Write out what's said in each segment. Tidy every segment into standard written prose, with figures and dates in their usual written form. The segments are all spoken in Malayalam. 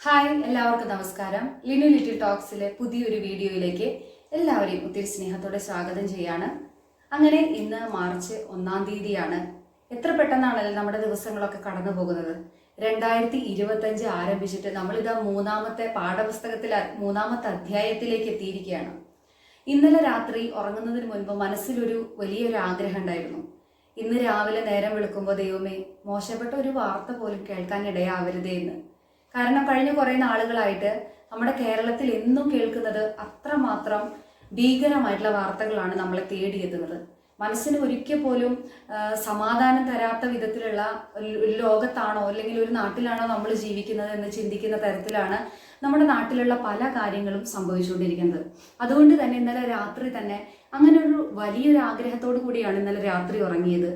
ഹായ് എല്ലാവർക്കും നമസ്കാരം. ലിനു ലിറ്റിൽ ടോക്സിലെ പുതിയൊരു വീഡിയോയിലേക്ക് എല്ലാവരെയും ഒത്തിരി സ്നേഹത്തോടെ സ്വാഗതം ചെയ്യാണ്. അങ്ങനെ ഇന്ന് മാർച്ച് 1-ാം തീയതിയാണ്. എത്ര പെട്ടെന്നാണല്ലോ നമ്മുടെ ദിവസങ്ങളൊക്കെ കടന്നു പോകുന്നത്. 2025 ആരംഭിച്ചിട്ട് നമ്മളിതാ മൂന്നാമത്തെ അധ്യായത്തിലേക്ക് എത്തിയിരിക്കുകയാണ്. ഇന്നലെ രാത്രി ഉറങ്ങുന്നതിന് മുൻപ് മനസ്സിലൊരു വലിയൊരു ആഗ്രഹം ഉണ്ടായിരുന്നു. ഇന്ന് രാവിലെ നേരം വെളുക്കുമ്പോൾ ദൈവമേ, മോശപ്പെട്ട ഒരു വാർത്ത പോലും കേൾക്കാൻ ഇടയാവരുതേ എന്ന്. കാരണം കഴിഞ്ഞ കുറേ നാളുകളായിട്ട് നമ്മുടെ കേരളത്തിൽ എന്നും കേൾക്കുന്നത് അത്രമാത്രം ഭീകരമായിട്ടുള്ള വാർത്തകളാണ് നമ്മളെ തേടിയെത്തുന്നത്. മനസ്സിന് ഒരിക്കൽ പോലും സമാധാനം തരാത്ത വിധത്തിലുള്ള ഒരു ലോകത്താണോ അല്ലെങ്കിൽ ഒരു നാട്ടിലാണോ നമ്മൾ ജീവിക്കുന്നത് എന്ന് ചിന്തിക്കുന്ന തരത്തിലാണ് നമ്മുടെ നാട്ടിലുള്ള പല കാര്യങ്ങളും സംഭവിച്ചുകൊണ്ടിരിക്കുന്നത്. അതുകൊണ്ട് തന്നെ ഇന്നലെ രാത്രി തന്നെ അങ്ങനെ ഒരു വലിയൊരു ആഗ്രഹത്തോടു കൂടിയാണ് ഇന്നലെ രാത്രി ഉറങ്ങിയത്.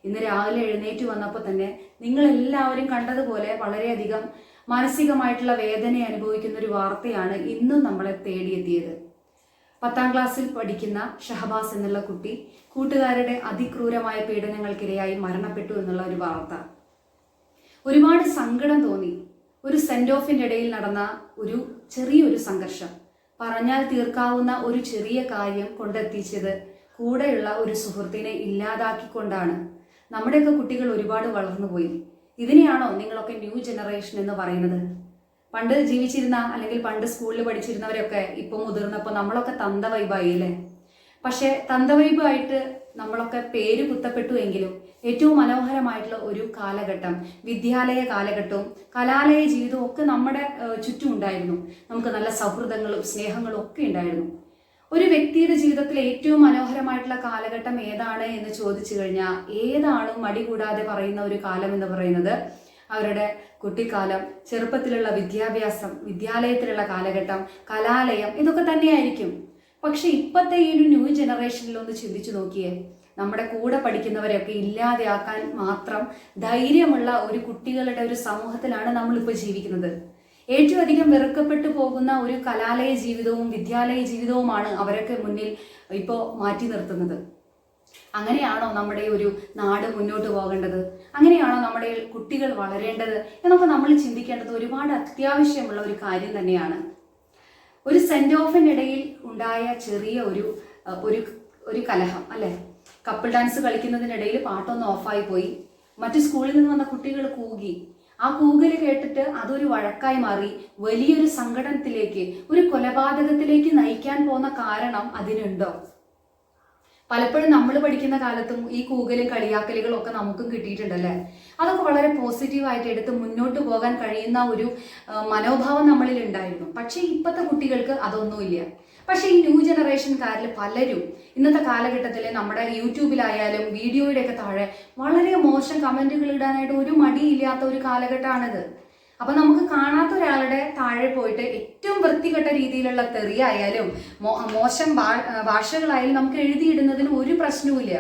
ഇന്ന് രാവിലെ എഴുന്നേറ്റ് വന്നപ്പോൾ തന്നെ നിങ്ങളെല്ലാവരും കണ്ടതുപോലെ വളരെയധികം മാനസികമായിട്ടുള്ള വേദന അനുഭവിക്കുന്ന ഒരു വാർത്തയാണ് ഇന്നും നമ്മളെ തേടിയെത്തിയത്. 10ാം ക്ലാസ്സിൽ പഠിക്കുന്ന ഷഹബാസ് എന്നുള്ള കുട്ടി കൂട്ടുകാരുടെ അതിക്രൂരമായ പീഡനങ്ങൾക്കിരയായി മരണപ്പെട്ടു എന്നുള്ള ഒരു വാർത്ത. ഒരുപാട് സങ്കടം തോന്നി. ഒരു സെന്റ് ഓഫിന്റെ ഇടയിൽ നടന്ന ഒരു ചെറിയൊരു സംഘർഷം, പറഞ്ഞാൽ തീർക്കാവുന്ന ഒരു ചെറിയ കാര്യം കൊണ്ടെത്തിച്ചത് കൂടെയുള്ള ഒരു സുഹൃത്തിനെ ഇല്ലാതാക്കിക്കൊണ്ടാണ്. നമ്മുടെയൊക്കെ കുട്ടികൾ ഒരുപാട് വളർന്നുപോയി. ഇതിനെയാണോ നിങ്ങളൊക്കെ ന്യൂ ജനറേഷൻ എന്ന് പറയുന്നത്? പണ്ട് ജീവിച്ചിരുന്ന അല്ലെങ്കിൽ പണ്ട് സ്കൂളിൽ പഠിച്ചിരുന്നവരൊക്കെ ഇപ്പം മുതിർന്നപ്പോൾ നമ്മളൊക്കെ തന്ത വൈബായി അല്ലേ? പക്ഷെ തന്ത വൈബായിട്ട് നമ്മളൊക്കെ പേര് കുത്തപ്പെട്ടു എങ്കിലും ഏറ്റവും മനോഹരമായിട്ടുള്ള ഒരു കാലഘട്ടം, വിദ്യാലയ കാലഘട്ടവും കലാലയ ജീവിതവും ഒക്കെ നമ്മുടെ ചുറ്റും ഉണ്ടായിരുന്നു. നമുക്ക് നല്ല സൗഹൃദങ്ങളും സ്നേഹങ്ങളും ഒക്കെ ഉണ്ടായിരുന്നു. ഒരു വ്യക്തിയുടെ ജീവിതത്തിൽ ഏറ്റവും മനോഹരമായിട്ടുള്ള കാലഘട്ടം ഏതാണ് എന്ന് ചോദിച്ചു കഴിഞ്ഞാൽ ഏതാണ് മടി കൂടാതെ പറയുന്ന ഒരു കാലം എന്ന് പറയുന്നത് അവരുടെ കുട്ടിക്കാലം, ചെറുപ്പത്തിലുള്ള വിദ്യാഭ്യാസം, വിദ്യാലയത്തിലുള്ള കാലഘട്ടം, കലാലയം, ഇതൊക്കെ തന്നെയായിരിക്കും. പക്ഷെ ഇപ്പോഴത്തെ ഈ ഒരു ന്യൂ ജനറേഷനിലൊന്ന് ചിന്തിച്ചു നോക്കിയേ. നമ്മുടെ കൂടെ പഠിക്കുന്നവരെയൊക്കെ ഇല്ലാതെയാക്കാൻ മാത്രം ധൈര്യമുള്ള ഒരു കുട്ടികളുടെ ഒരു സമൂഹത്തിലാണ് നമ്മളിപ്പോൾ ജീവിക്കുന്നത്. ഏറ്റവും അധികം വെറുക്കപ്പെട്ടു പോകുന്ന ഒരു കലാലയ ജീവിതവും വിദ്യാലയ ജീവിതവുമാണ് അവരൊക്കെ മുന്നിൽ ഇപ്പോൾ മാറ്റി നിർത്തുന്നത്. അങ്ങനെയാണോ നമ്മുടെ ഒരു നാട് മുന്നോട്ട് പോകേണ്ടത്? അങ്ങനെയാണോ നമ്മുടെ കുട്ടികൾ വളരേണ്ടത് എന്നൊക്കെ നമ്മൾ ചിന്തിക്കേണ്ടത് ഒരുപാട് അത്യാവശ്യമുള്ള ഒരു കാര്യം തന്നെയാണ്. ഒരു സെന്റ് ഓഫിന്റെ ഇടയിൽ ഉണ്ടായ ചെറിയ ഒരു കലഹം അല്ലെ? കപ്പിൾ ഡാൻസ് കളിക്കുന്നതിനിടയിൽ പാട്ടൊന്ന് ഓഫായി പോയി. മറ്റു സ്കൂളിൽ നിന്ന് വന്ന കുട്ടികൾ കൂകി. ആ കൂകല് കേട്ടിട്ട് അതൊരു വഴക്കായി മാറി വലിയൊരു സങ്കടത്തിലേക്ക്, ഒരു കൊലപാതകത്തിലേക്ക് നയിക്കാൻ പോകുന്ന കാരണം അതിനുണ്ടോ? പലപ്പോഴും നമ്മൾ പഠിക്കുന്ന കാലത്തും ഈ കൂകലും കളിയാക്കലുകളും ഒക്കെ നമുക്കും കിട്ടിയിട്ടുണ്ടല്ലേ? അതൊക്കെ വളരെ പോസിറ്റീവായിട്ട് എടുത്ത് മുന്നോട്ട് പോകാൻ കഴിയുന്ന ഒരു മനോഭാവം നമ്മളിൽ ഉണ്ടായിരുന്നു. പക്ഷെ ഇപ്പോഴത്തെ കുട്ടികൾക്ക് അതൊന്നുമില്ല. പക്ഷെ ഈ ന്യൂ ജനറേഷൻകാരിൽ പലരും ഇന്നത്തെ കാലഘട്ടത്തിൽ നമ്മുടെ യൂട്യൂബിലായാലും വീഡിയോയുടെ ഒക്കെ താഴെ വളരെ മോശം കമന്റുകൾ ഇടാനായിട്ട് ഒരു മടിയില്ലാത്ത ഒരു കാലഘട്ടമാണിത്. അപ്പൊ നമുക്ക് കാണാത്ത ഒരാളുടെ താഴെ പോയിട്ട് ഏറ്റവും വൃത്തികെട്ട രീതിയിലുള്ള തെറിയായാലും മോശം ഭാഷകളായാലും നമുക്ക് എഴുതിയിടുന്നതിന് ഒരു പ്രശ്നവുമില്ല.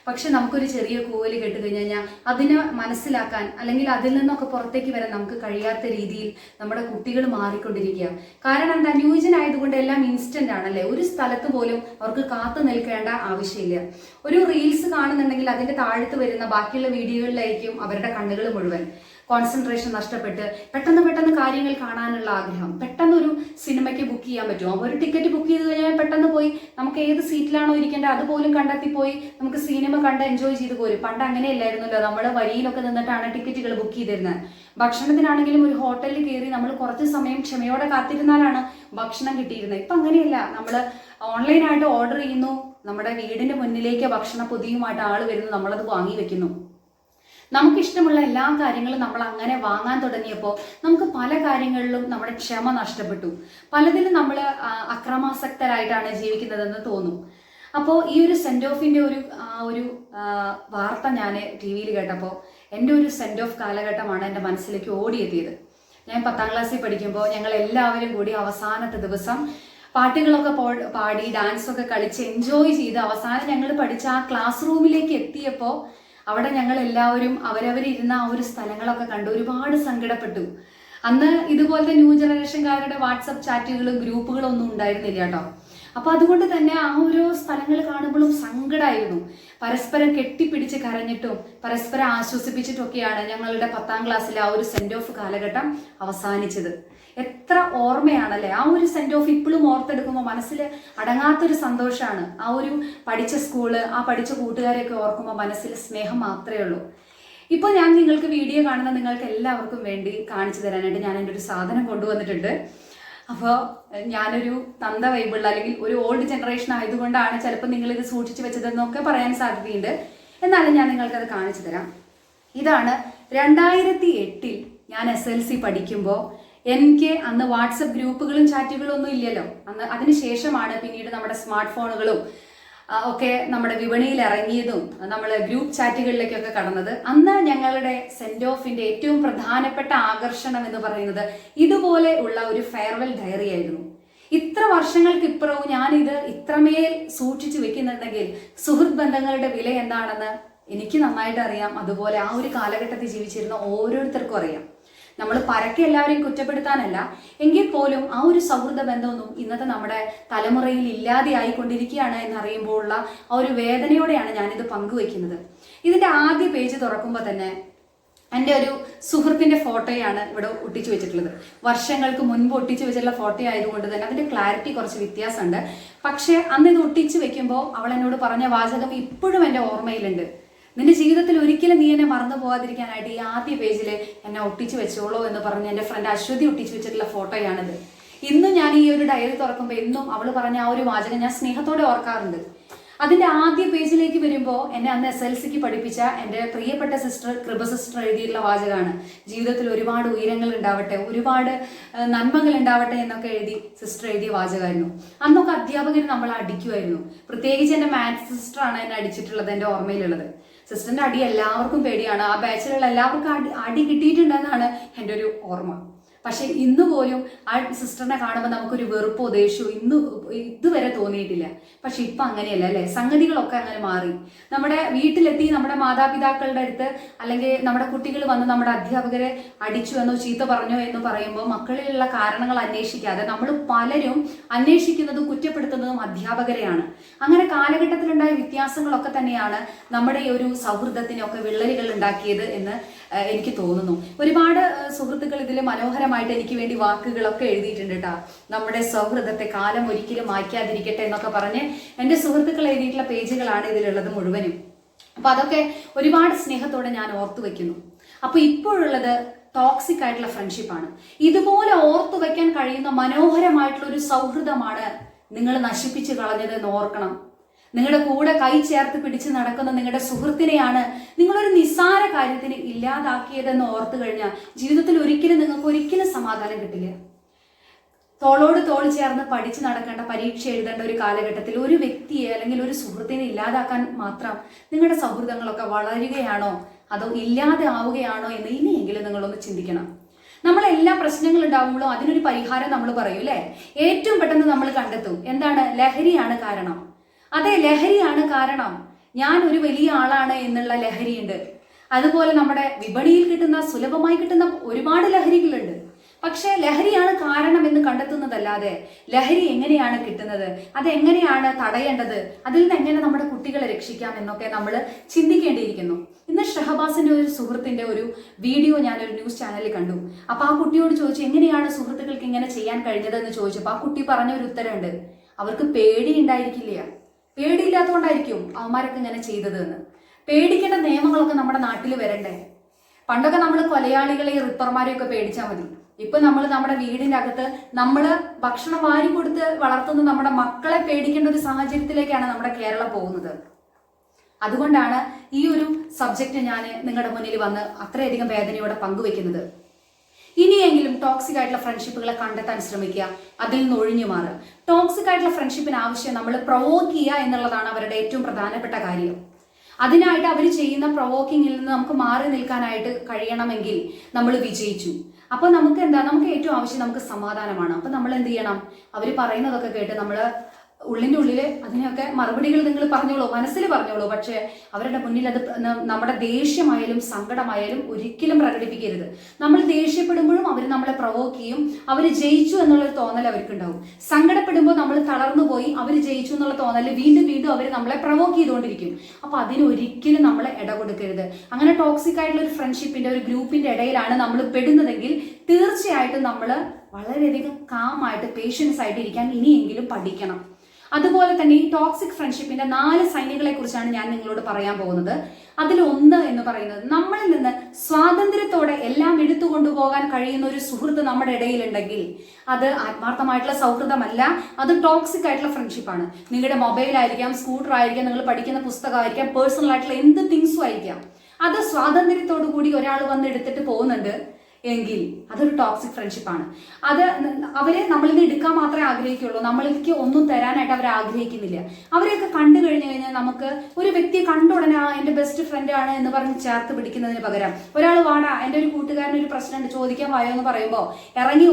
പക്ഷെ നമുക്കൊരു ചെറിയ കൂവല് കേട്ട് കഴിഞ്ഞാൽ അതിനെ മനസ്സിലാക്കാൻ അല്ലെങ്കിൽ അതിൽ നിന്നൊക്കെ പുറത്തേക്ക് വരാൻ നമുക്ക് കഴിയാത്ത രീതിയിൽ നമ്മുടെ കുട്ടികൾ മാറിക്കൊണ്ടിരിക്കുക. കാരണം എന്താ? ന്യൂജൻ ആയതുകൊണ്ട് എല്ലാം ഇൻസ്റ്റന്റ് ആണല്ലേ? ഒരു സ്ഥലത്ത് പോലും അവർക്ക് കാത്തു നിൽക്കേണ്ട ആവശ്യമില്ല. ഒരു റീൽസ് കാണുന്നുണ്ടെങ്കിൽ അതിന്റെ താഴത്ത് വരുന്ന ബാക്കിയുള്ള വീഡിയോകളിലായിരിക്കും അവരുടെ കണ്ണുകൾ മുഴുവൻ. കോൺസെൻട്രേഷൻ നഷ്ടപ്പെട്ട് പെട്ടെന്ന് കാര്യങ്ങൾ കാണാനുള്ള ആഗ്രഹം. പെട്ടെന്ന് ഒരു സിനിമയ്ക്ക് ബുക്ക് ചെയ്യാൻ പറ്റുമോ? ഒരു ടിക്കറ്റ് ബുക്ക് ചെയ്ത് കഴിഞ്ഞാൽ പെട്ടെന്ന് പോയി നമുക്ക് ഏത് സീറ്റിലാണോ ഇരിക്കേണ്ടത് അതുപോലും കണ്ടെത്തി പോയി നമുക്ക് സിനിമ കണ്ട് എൻജോയ് ചെയ്ത് പോരും. പണ്ട് അങ്ങനെയല്ലായിരുന്നല്ലോ. നമ്മൾ വരിയിലൊക്കെ നിന്നിട്ടാണ് ടിക്കറ്റുകൾ ബുക്ക് ചെയ്തിരുന്നത്. ഭക്ഷണത്തിനാണെങ്കിലും ഒരു ഹോട്ടലിൽ കയറി നമ്മൾ കുറച്ച് സമയം ക്ഷമയോടെ കാത്തിരുന്നാലാണ് ഭക്ഷണം കിട്ടിയിരുന്നത്. ഇപ്പം അങ്ങനെയല്ല. നമ്മൾ ഓൺലൈനായിട്ട് ഓർഡർ ചെയ്യുന്നു, നമ്മുടെ വീടിന്റെ മുന്നിലേക്ക് ഭക്ഷണ പൊതിയുമായിട്ട് ആൾ വരുന്നു, നമ്മളത് വാങ്ങി വെക്കുന്നു. നമുക്കിഷ്ടമുള്ള എല്ലാ കാര്യങ്ങളും നമ്മൾ അങ്ങനെ വാങ്ങാൻ തുടങ്ങിയപ്പോൾ നമുക്ക് പല കാര്യങ്ങളിലും നമ്മുടെ ക്ഷമ നഷ്ടപ്പെട്ടു. പലതിലും നമ്മൾ അക്രമാസക്തരായിട്ടാണ് ജീവിക്കുന്നതെന്ന് തോന്നും. അപ്പോൾ ഈ ഒരു സെന്റ് ഓഫിന്റെ ഒരു വാർത്ത ഞാൻ ടി വിയിൽ കേട്ടപ്പോൾ എൻ്റെ ഒരു സെന്റ് ഓഫ് കാലഘട്ടമാണ് എൻ്റെ മനസ്സിലേക്ക് ഓടിയെത്തിയത്. ഞാൻ 10ാം ക്ലാസ്സിൽ പഠിക്കുമ്പോൾ ഞങ്ങൾ എല്ലാവരും കൂടി അവസാനത്തെ ദിവസം പാട്ടുകളൊക്കെ പാടി ഡാൻസൊക്കെ കളിച്ച് എൻജോയ് ചെയ്ത് അവസാനം ഞങ്ങൾ പഠിച്ച ആ ക്ലാസ് റൂമിലേക്ക് എത്തിയപ്പോൾ അവിടെ ഞങ്ങൾ എല്ലാവരും അവരവരിരുന്ന ആ ഒരു സ്ഥലങ്ങളൊക്കെ കണ്ട് ഒരുപാട് സങ്കടപ്പെട്ടു. അന്ന് ഇതുപോലത്തെ ന്യൂ ജനറേഷൻകാരുടെ വാട്സപ്പ് ചാറ്റുകളും ഗ്രൂപ്പുകളും ഒന്നും ഉണ്ടായിരുന്നില്ല കേട്ടോ. അപ്പൊ അതുകൊണ്ട് തന്നെ ആ ഓരോ സ്ഥലങ്ങൾ കാണുമ്പോഴും സങ്കടമായിരുന്നു. പരസ്പരം കെട്ടിപ്പിടിച്ച് കരഞ്ഞിട്ടും പരസ്പരം ആശ്വസിപ്പിച്ചിട്ടൊക്കെയാണ് ഞങ്ങളുടെ 10ാം ക്ലാസ്സിലെ ആ ഒരു സെൻഡ് ഓഫ് കാലഘട്ടം അവസാനിച്ചത്. എത്ര ഓർമ്മയാണല്ലേ ആ ഒരു സെൻഡ് ഓഫ്. ഇപ്പോഴും ഓർത്തെടുക്കുമ്പോൾ മനസ്സിൽ അടങ്ങാത്തൊരു സന്തോഷമാണ്. ആ ഒരു പഠിച്ച സ്കൂള്, ആ പഠിച്ച കൂട്ടുകാരെയൊക്കെ ഓർക്കുമ്പോൾ മനസ്സിൽ സ്നേഹം മാത്രമേ ഉള്ളൂ. ഇപ്പോൾ ഞാൻ നിങ്ങൾക്ക് വീഡിയോ കാണുന്ന നിങ്ങൾക്ക് എല്ലാവർക്കും വേണ്ടി കാണിച്ചു തരാനായിട്ട് ഞാൻ എൻ്റെ ഒരു സാധനം കൊണ്ടുവന്നിട്ടുണ്ട്. അപ്പോൾ ഞാനൊരു തന്ത വൈബിൾ അല്ലെങ്കിൽ ഒരു ഓൾഡ് ജനറേഷൻ ആയതുകൊണ്ടാണ് ചിലപ്പോൾ നിങ്ങളിത് സൂക്ഷിച്ചു വെച്ചതെന്നൊക്കെ പറയാൻ സാധ്യതയുണ്ട്. എന്നാലും ഞാൻ നിങ്ങൾക്കത് കാണിച്ചു തരാം. ഇതാണ് 2008 ഞാൻ SLC പഠിക്കുമ്പോൾ എനിക്ക് അന്ന് വാട്സപ്പ് ഗ്രൂപ്പുകളും ചാറ്റുകളും ഒന്നും ഇല്ലല്ലോ. അതിനുശേഷമാണ് പിന്നീട് നമ്മുടെ സ്മാർട്ട് ഫോണുകളും ഒക്കെ നമ്മുടെ വിപണിയിൽ ഇറങ്ങിയതും നമ്മൾ ഗ്രൂപ്പ് ചാറ്റുകളിലേക്കൊക്കെ കടന്നത്. അന്ന് ഞങ്ങളുടെ സെൻഡ് ഓഫിന്റെ ഏറ്റവും പ്രധാനപ്പെട്ട ആകർഷണം എന്ന് പറയുന്നത് ഇതുപോലെ ഉള്ള ഒരു ഫെയർവെൽ ഡയറി ആയിരുന്നു. ഇത്ര വർഷങ്ങൾക്ക് ഇപ്പുറവും ഞാനിത് ഇത്രമേൽ സൂക്ഷിച്ചു വെക്കുന്നുണ്ടെങ്കിൽ സുഹൃത്ത് ബന്ധങ്ങളുടെ വില എന്താണെന്ന് എനിക്ക് നന്നായിട്ട് അറിയാം. അതുപോലെ ആ ഒരു കാലഘട്ടത്തിൽ ജീവിച്ചിരുന്ന ഓരോരുത്തർക്കും അറിയാം. നമ്മൾ പരക്കെ എല്ലാവരെയും കുറ്റപ്പെടുത്താനല്ല, എങ്കിൽ പോലും ആ ഒരു സൗഹൃദ ബന്ധമൊന്നും ഇന്നത്തെ നമ്മുടെ തലമുറയിൽ ഇല്ലാതെ ആയിക്കൊണ്ടിരിക്കുകയാണ് എന്നറിയുമ്പോഴുള്ള ആ ഒരു വേദനയോടെയാണ് ഞാനിത് പങ്കുവെക്കുന്നത്. ഇതിൻ്റെ ആദ്യ പേജ് തുറക്കുമ്പോൾ തന്നെ എൻ്റെ ഒരു സുഹൃത്തിൻ്റെ ഫോട്ടോയാണ് ഇവിടെ ഒട്ടിച്ചു വെച്ചിട്ടുള്ളത്. വർഷങ്ങൾക്ക് മുൻപ് ഒട്ടിച്ചു വെച്ചിട്ടുള്ള ഫോട്ടോ ആയതുകൊണ്ട് തന്നെ അതിൻ്റെ ക്ലാരിറ്റി കുറച്ച് വ്യത്യാസമുണ്ട്. പക്ഷേ അന്ന് ഇത് ഒട്ടിച്ചു വെക്കുമ്പോൾ അവൾ എന്നോട് പറഞ്ഞ വാചകം ഇപ്പോഴും എൻ്റെ ഓർമ്മയിലുണ്ട്. നിന്റെ ജീവിതത്തിൽ ഒരിക്കലും നീ എന്നെ മറന്നു പോകാതിരിക്കാനായിട്ട് ഈ ആദ്യ പേജിൽ എന്നെ ഒട്ടിച്ചു വെച്ചോളൂ എന്ന് പറഞ്ഞ് എൻ്റെ ഫ്രണ്ട് അശ്വതി ഒട്ടിച്ചു വെച്ചിട്ടുള്ള ഫോട്ടോയാണിത്. ഇന്നും ഞാൻ ഈ ഒരു ഡയറി തുറക്കുമ്പോൾ എന്നും അവൾ പറഞ്ഞ ആ ഒരു വാചകം ഞാൻ സ്നേഹത്തോടെ ഓർക്കാറുണ്ട്. അതിൻ്റെ ആദ്യ പേജിലേക്ക് വരുമ്പോൾ എന്നെ അന്ന് SLCക്ക് പഠിപ്പിച്ച എൻ്റെ പ്രിയപ്പെട്ട സിസ്റ്റർ കൃപ സിസ്റ്റർ എഴുതിയിട്ടുള്ള വാചകമാണ്. ജീവിതത്തിൽ ഒരുപാട് ഉയരങ്ങൾ ഉണ്ടാവട്ടെ, ഒരുപാട് നന്മകൾ ഉണ്ടാവട്ടെ എന്നൊക്കെ എഴുതി സിസ്റ്റർ എഴുതിയ വാചകമായിരുന്നു. അന്നൊക്കെ അധ്യാപകർ നമ്മളെ അടിക്കുമായിരുന്നു. പ്രത്യേകിച്ച് എൻ്റെ മാത്സ് സിസ്റ്ററാണ് എന്നെ അടിച്ചിട്ടുള്ളത് എൻ്റെ ഓർമ്മയിലുള്ളത്. സിസ്റ്ററിന്റെ അടി എല്ലാവർക്കും പേടിയാണ്. ആ ബാച്ചിലുള്ള എല്ലാവർക്കും അടി കിട്ടിയിട്ടുണ്ടെന്നാണ് എൻ്റെ ഒരു ഓർമ്മ. പക്ഷെ ഇന്ന് പോലും ആ സിസ്റ്ററിനെ കാണുമ്പോൾ നമുക്കൊരു വെറുപ്പോ ദേഷ്യമോ ഇതുവരെ തോന്നിയിട്ടില്ല. പക്ഷെ ഇപ്പം അങ്ങനെയല്ല അല്ലേ? സംഗതികളൊക്കെ അങ്ങനെ മാറി. നമ്മുടെ വീട്ടിലെത്തി നമ്മുടെ മാതാപിതാക്കളുടെ അടുത്ത് അല്ലെങ്കിൽ നമ്മുടെ കുട്ടികൾ വന്ന് നമ്മുടെ അധ്യാപകരെ അടിച്ചു എന്നോ ചീത്ത പറഞ്ഞോ എന്ന് പറയുമ്പോൾ മക്കളിലുള്ള കാരണങ്ങൾ അന്വേഷിക്കാതെ നമ്മൾ പലരും അന്വേഷിക്കുന്നതും കുറ്റപ്പെടുത്തുന്നതും അധ്യാപകരെയാണ്. അങ്ങനെ കാലഘട്ടത്തിലുണ്ടായ വ്യത്യാസങ്ങളൊക്കെ തന്നെയാണ് നമ്മുടെ ഈ ഒരു സൗഹൃദത്തിനൊക്കെ വിള്ളലുകൾ ഉണ്ടാക്കിയത് എന്ന് എനിക്ക് തോന്നുന്നു. ഒരുപാട് സുഹൃത്തുക്കൾ ഇതിൽ മനോഹരമായിട്ട് എനിക്ക് വേണ്ടി വാക്കുകളൊക്കെ എഴുതിയിട്ടുണ്ട് കേട്ടോ. നമ്മുടെ സൗഹൃദത്തെ കാലം ഒരിക്കലും മായ്ക്കാതിരിക്കട്ടെ എന്നൊക്കെ പറഞ്ഞ് എൻ്റെ സുഹൃത്തുക്കൾ എഴുതിയിട്ടുള്ള പേജുകളാണ് ഇതിലുള്ളത് മുഴുവനും. അപ്പൊ അതൊക്കെ ഒരുപാട് സ്നേഹത്തോടെ ഞാൻ ഓർത്തു വെക്കുന്നു. അപ്പൊ ഇപ്പോഴുള്ളത് ടോക്സിക് ആയിട്ടുള്ള ഫ്രണ്ട്ഷിപ്പാണ്. ഇതുപോലെ ഓർത്തു വെക്കാൻ കഴിയുന്ന മനോഹരമായിട്ടുള്ള ഒരു സൗഹൃദമാണ് നിങ്ങൾ നശിപ്പിച്ച് കളഞ്ഞത് എന്ന് ഓർക്കണം. നിങ്ങളുടെ കൂടെ കൈ ചേർത്ത് പിടിച്ച് നടക്കുന്ന നിങ്ങളുടെ സുഹൃത്തിനെയാണ് നിങ്ങളൊരു നിസ്സാര കാര്യത്തിന് ഇല്ലാതാക്കിയതെന്ന് ഓർത്തു കഴിഞ്ഞാൽ ജീവിതത്തിൽ നിങ്ങൾക്ക് ഒരിക്കലും സമാധാനം കിട്ടില്ല. തോളോട് തോൾ ചേർന്ന് പഠിച്ച് നടക്കേണ്ട, പരീക്ഷ എഴുതേണ്ട ഒരു കാലഘട്ടത്തിൽ ഒരു വ്യക്തിയെ അല്ലെങ്കിൽ ഒരു സുഹൃത്തിനെ ഇല്ലാതാക്കാൻ മാത്രം നിങ്ങളുടെ സൗഹൃദങ്ങളൊക്കെ വളരുകയാണോ അതോ ഇല്ലാതെ ആവുകയാണോ എന്ന് ഇനിയെങ്കിലും നിങ്ങളൊന്ന് ചിന്തിക്കണം. നമ്മളെല്ലാ പ്രശ്നങ്ങൾ ഉണ്ടാകുമ്പോഴും അതിനൊരു പരിഹാരം നമ്മൾ പറയും അല്ലേ? ഏറ്റവും പെട്ടെന്ന് നമ്മൾ കണ്ടെത്തും. എന്താണ്? ലഹരിയാണ് കാരണം. അതെ, ലഹരിയാണ് കാരണം. ഞാൻ ഒരു വലിയ ആളാണ് എന്നുള്ള ലഹരിയുണ്ട്. അതുപോലെ നമ്മുടെ വിപണിയിൽ കിട്ടുന്ന സുലഭമായി കിട്ടുന്ന ഒരുപാട് ലഹരികളുണ്ട്. പക്ഷേ ലഹരിയാണ് കാരണം എന്ന് കണ്ടെത്തുന്നതല്ലാതെ ലഹരി എങ്ങനെയാണ് കിട്ടുന്നത്, അതെങ്ങനെയാണ് തടയേണ്ടത്, അതിൽ നിന്ന് എങ്ങനെ നമ്മുടെ കുട്ടികളെ രക്ഷിക്കാം എന്നൊക്കെ നമ്മൾ ചിന്തിക്കേണ്ടിയിരിക്കുന്നു. ഇന്ന് ഷഹബാസിന്റെ ഒരു സുഹൃത്തിന്റെ ഒരു വീഡിയോ ഞാനൊരു ന്യൂസ് ചാനലിൽ കണ്ടു. അപ്പൊ ആ കുട്ടിയോട് ചോദിച്ചു എങ്ങനെയാണ് സുഹൃത്തുക്കൾക്ക് ഇങ്ങനെ ചെയ്യാൻ കഴിഞ്ഞത് എന്ന് ചോദിച്ചപ്പോൾ ആ കുട്ടി പറഞ്ഞ ഒരു ഉത്തരമുണ്ട്. അവർക്ക് പേടി ഉണ്ടായിരിക്കില്ല. പേടിയില്ലാത്തതുകൊണ്ടായിരിക്കും അവന്മാരൊക്കെ ഇങ്ങനെ ചെയ്തത് എന്ന്. പേടിക്കേണ്ട നിയമങ്ങളൊക്കെ നമ്മുടെ നാട്ടിൽ വരണ്ടേ? പണ്ടൊക്കെ നമ്മൾ കൊലയാളികളെ റിപ്പർമാരെയൊക്കെ പേടിച്ചാൽ മതി. ഇപ്പൊ നമ്മൾ നമ്മുടെ വീടിന്റെ അകത്ത് നമ്മള് ഭക്ഷണം വാരി കൊടുത്ത് വളർത്തുന്ന നമ്മുടെ മക്കളെ പേടിക്കേണ്ട ഒരു സാഹചര്യത്തിലേക്കാണ് നമ്മുടെ കേരളം പോകുന്നത്. അതുകൊണ്ടാണ് ഈ ഒരു സബ്ജക്റ്റ് ഞാൻ നിങ്ങളുടെ മുന്നിൽ വന്ന് അത്രയധികം വേദനയോടെ പങ്കുവെക്കുന്നത്. ഇനിയെങ്കിലും ടോക്സിക് ആയിട്ടുള്ള ഫ്രണ്ട്ഷിപ്പുകളെ കണ്ടെത്താൻ ശ്രമിക്കുക, അതിൽ നിന്ന് ഒഴിഞ്ഞു മാറുക. ടോക്സിക് ആയിട്ടുള്ള ഫ്രണ്ട്ഷിപ്പിന് ആവശ്യം നമ്മൾ പ്രൊവോക്ക് ചെയ്യുക എന്നുള്ളതാണ് അവരുടെ ഏറ്റവും പ്രധാനപ്പെട്ട കാര്യം. അതിനായിട്ട് അവർ ചെയ്യുന്ന പ്രൊവോക്കിങ്ങിൽ നിന്ന് നമുക്ക് മാറി നിൽക്കാനായിട്ട് കഴിയണമെങ്കിൽ നമ്മൾ വിജയിച്ചു. അപ്പൊ നമുക്ക് ഏറ്റവും ആവശ്യം നമുക്ക് സമാധാനമാണ്. അപ്പൊ നമ്മൾ എന്ത് ചെയ്യണം? അവർ പറയുന്നതൊക്കെ കേട്ട് നമ്മൾ ഉള്ളിൻ്റെ ഉള്ളില് അതിനൊക്കെ മറുപടികൾ നിങ്ങൾ പറഞ്ഞോളൂ, മനസ്സിൽ പറഞ്ഞോളൂ. പക്ഷെ അവരുടെ മുന്നിൽ അത് നമ്മുടെ ദേഷ്യമായാലും സങ്കടമായാലും ഒരിക്കലും പ്രകടിപ്പിക്കരുത്. നമ്മൾ ദേഷ്യപ്പെടുമ്പോഴും അവർ നമ്മളെ പ്രൊവോക്ക് ചെയ്യും. അവർ ജയിച്ചു എന്നുള്ളൊരു തോന്നൽ അവർക്കുണ്ടാവും. സങ്കടപ്പെടുമ്പോൾ നമ്മൾ തളർന്നു പോയി അവർ ജയിച്ചു എന്നുള്ള തോന്നൽ വീണ്ടും വീണ്ടും അവർ നമ്മളെ പ്രൊവോക്ക് ചെയ്തുകൊണ്ടിരിക്കും. അപ്പൊ അതിനൊരിക്കലും നമ്മൾ ഇട കൊടുക്കരുത്. അങ്ങനെ ടോക്സിക് ആയിട്ടുള്ള ഒരു ഫ്രണ്ട്ഷിപ്പിന്റെ ഒരു ഗ്രൂപ്പിന്റെ ഇടയിലാണ് നമ്മൾ പെടുന്നതെങ്കിൽ തീർച്ചയായിട്ടും നമ്മൾ വളരെയധികം കാമായിട്ട് പേഷ്യൻസ് ആയിട്ട് ഇരിക്കാൻ ഇനിയെങ്കിലും പഠിക്കണം. അതുപോലെ തന്നെ ഈ ടോക്സിക് ഫ്രണ്ട്ഷിപ്പിന്റെ 4 സൈനുകളെ കുറിച്ചാണ് ഞാൻ നിങ്ങളോട് പറയാൻ പോകുന്നത്. അതിലൊന്ന് എന്ന് പറയുന്നത്, നമ്മളിൽ നിന്ന് സ്വാതന്ത്ര്യത്തോടെ എല്ലാം എടുത്തു കൊണ്ടുപോകാൻ കഴിയുന്ന ഒരു സുഹൃത്ത് നമ്മുടെ ഇടയിലുണ്ടെങ്കിൽ അത് ആത്മാർത്ഥമായിട്ടുള്ള സൗഹൃദമല്ല, അത് ടോക്സിക് ആയിട്ടുള്ള ഫ്രണ്ട്ഷിപ്പാണ്. നിങ്ങളുടെ മൊബൈൽ ആയിരിക്കാം, സ്കൂട്ടർ ആയിരിക്കാം, നിങ്ങൾ പഠിക്കുന്ന പുസ്തകമായിരിക്കാം, പേഴ്സണൽ ആയിട്ടുള്ള എന്ത് തിങ്സും ആയിരിക്കാം. അത് സ്വാതന്ത്ര്യത്തോടു കൂടി ഒരാൾ വന്ന് എടുത്തിട്ട് പോകുന്നുണ്ട് എങ്കിൽ അതൊരു ടോക്സിക് ഫ്രണ്ട്ഷിപ്പാണ്. അത് അവരെ നമ്മളിൽ നിന്ന് എടുക്കാൻ മാത്രമേ ആഗ്രഹിക്കുള്ളൂ, നമ്മൾക്ക് ഒന്നും തരാനായിട്ട് അവർ ആഗ്രഹിക്കുന്നില്ല. അവരെയൊക്കെ കണ്ടു കഴിഞ്ഞു കഴിഞ്ഞാൽ നമുക്ക് ഒരു വ്യക്തിയെ കണ്ട ഉടനെ എൻ്റെ ബെസ്റ്റ് ഫ്രണ്ട് ആണ് എന്ന് പറഞ്ഞ് ചേർത്ത് പിടിക്കുന്നതിന് പകരം ഒരാൾ വാടാ എൻ്റെ ഒരു കൂട്ടുകാരൻ ഒരു പ്രശ്നമുണ്ട് ചോദിക്കാൻ വായോ എന്ന് പറയുമ്പോൾ ഇറങ്ങി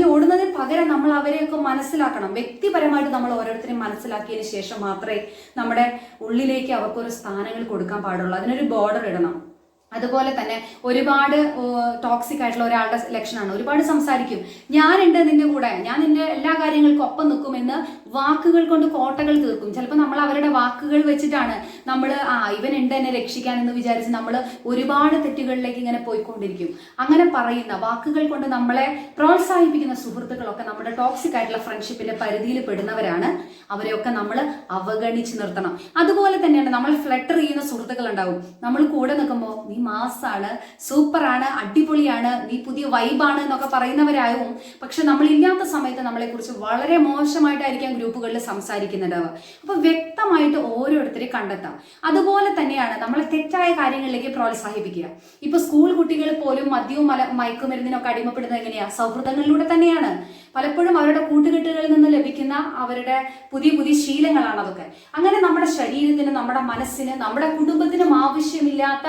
ഓടുന്നതിന് പകരം നമ്മൾ അവരെയൊക്കെ മനസ്സിലാക്കണം. വ്യക്തിപരമായിട്ട് നമ്മൾ ഓരോരുത്തരെയും മനസ്സിലാക്കിയതിന് ശേഷം മാത്രമേ നമ്മുടെ ഉള്ളിലേക്ക് അവർക്കൊരു സ്ഥാനങ്ങൾ കൊടുക്കാൻ പാടുള്ളൂ. അതിനൊരു ബോർഡർ ഇടണം. അതുപോലെ തന്നെ ഒരുപാട് ടോക്സിക് ആയിട്ടുള്ള ഒരാളുടെ ലക്ഷണമാണ്, ഒരുപാട് സംസാരിക്കും, ഞാനുണ്ട് നിന്റെ കൂടെ, ഞാൻ നിന്റെ എല്ലാ കാര്യങ്ങൾക്കും ഒപ്പം നിൽക്കുമെന്ന് വാക്കുകൾ കൊണ്ട് കോട്ടകൾ തീർക്കും. ചിലപ്പോൾ നമ്മൾ അവരുടെ വാക്കുകൾ വെച്ചിട്ടാണ് നമ്മൾ ഇവനുണ്ട് എന്നെ രക്ഷിക്കാൻ എന്ന് വിചാരിച്ച് നമ്മൾ ഒരുപാട് തെറ്റുകളിലേക്ക് ഇങ്ങനെ പോയിക്കൊണ്ടിരിക്കും. അങ്ങനെ പറയുന്ന വാക്കുകൾ കൊണ്ട് നമ്മളെ പ്രോത്സാഹിപ്പിക്കുന്ന സുഹൃത്തുക്കളൊക്കെ നമ്മുടെ ടോക്സിക് ആയിട്ടുള്ള ഫ്രണ്ട്ഷിപ്പിന്റെ പരിധിയിൽ പെടുന്നവരാണ്. അവരെയൊക്കെ നമ്മൾ അവഗണിച്ച് നിർത്തണം. അതുപോലെ തന്നെയാണ് നമ്മൾ ഫ്ലട്ടർ ചെയ്യുന്ന സുഹൃത്തുക്കൾ ഉണ്ടാവും. നമ്മൾ കൂടെ നിൽക്കുമ്പോൾ നീ മാസാണ്, സൂപ്പറാണ്, അടിപൊളിയാണ്, നീ പുതിയ വൈബാണ് എന്നൊക്കെ പറയുന്നവരാവും. പക്ഷെ നമ്മളില്ലാത്ത സമയത്ത് നമ്മളെ കുറിച്ച് വളരെ മോശമായിട്ടായിരിക്കാം ഗ്രൂപ്പുകളിൽ സംസാരിക്കുന്നുണ്ടാവുക. അപ്പൊ വ്യക്തമായിട്ട് ഓരോരുത്തരെ കണ്ടെത്താം. അതുപോലെ തന്നെയാണ് നമ്മളെ തെറ്റായ കാര്യങ്ങളിലേക്ക് പ്രോത്സാഹിപ്പിക്കുക. ഇപ്പൊ സ്കൂൾ കുട്ടികൾ പോലും മദ്യവും മയക്കുമരുന്നിനൊക്കെ അടിമപ്പെടുന്നത് എങ്ങനെയാ? സൗഹൃദങ്ങളിലൂടെ തന്നെയാണ്. പലപ്പോഴും അവരുടെ കൂട്ടുകെട്ടുകളിൽ നിന്ന് ലഭിക്കുന്ന അവരുടെ പുതിയ പുതിയ ശീലങ്ങളാണ് അതൊക്കെ. അങ്ങനെ നമ്മുടെ ശരീരത്തിന്, നമ്മുടെ മനസ്സിന്, നമ്മുടെ കുടുംബത്തിനും ആവശ്യമില്ലാത്ത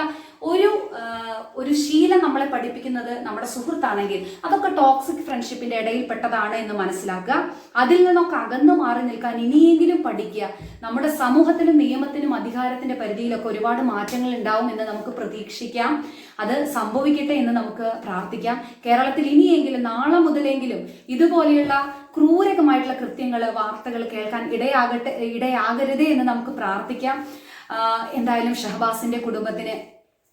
ഒരു ശീലം നമ്മളെ പഠിപ്പിക്കുന്നത് നമ്മുടെ സുഹൃത്താണെങ്കിൽ അതൊക്കെ ടോക്സിക് ഫ്രണ്ട്ഷിപ്പിന്റെ ഇടയിൽപ്പെട്ടതാണ് എന്ന് മനസ്സിലാക്കുക. അതിൽ നിന്നൊക്കെ അകന്നു മാറി നിൽക്കാൻ ഇനിയെങ്കിലും പഠിക്കുക. നമ്മുടെ സമൂഹത്തിനും നിയമത്തിനും അധികാരത്തിന്റെ പരിധിയിലൊക്കെ ഒരുപാട് മാറ്റങ്ങൾ ഉണ്ടാവും എന്ന് നമുക്ക് പ്രതീക്ഷിക്കാം. അത് സംഭവിക്കട്ടെ എന്ന് നമുക്ക് പ്രാർത്ഥിക്കാം. കേരളത്തിൽ ഇനിയെങ്കിലും, നാളെ മുതലെങ്കിലും ഇതുപോലെയുള്ള ക്രൂരകമായിട്ടുള്ള കൃത്യങ്ങൾ, വാർത്തകൾ കേൾക്കാൻ ഇടയാകരുതേ എന്ന് നമുക്ക് പ്രാർത്ഥിക്കാം. എന്തായാലും ഷഹബാസിന്റെ കുടുംബത്തിന്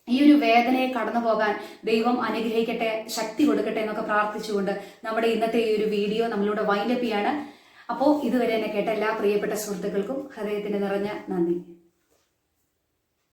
ഈ ഒരു വേദനയെ കടന്നു പോകാൻ ദൈവം അനുഗ്രഹിക്കട്ടെ, ശക്തി കൊടുക്കട്ടെ എന്നൊക്കെ പ്രാർത്ഥിച്ചുകൊണ്ട് നമ്മുടെ ഇന്നത്തെ ഈ ഒരു വീഡിയോ നമ്മളിവിടെ വൈൻഡപ്പ് ചെയ്യാണ്. അപ്പോൾ ഇതുവരെ എന്നെ കേട്ട എല്ലാ പ്രിയപ്പെട്ട സുഹൃത്തുക്കൾക്കും ഹൃദയത്തിന്റെ നിറഞ്ഞ നന്ദി.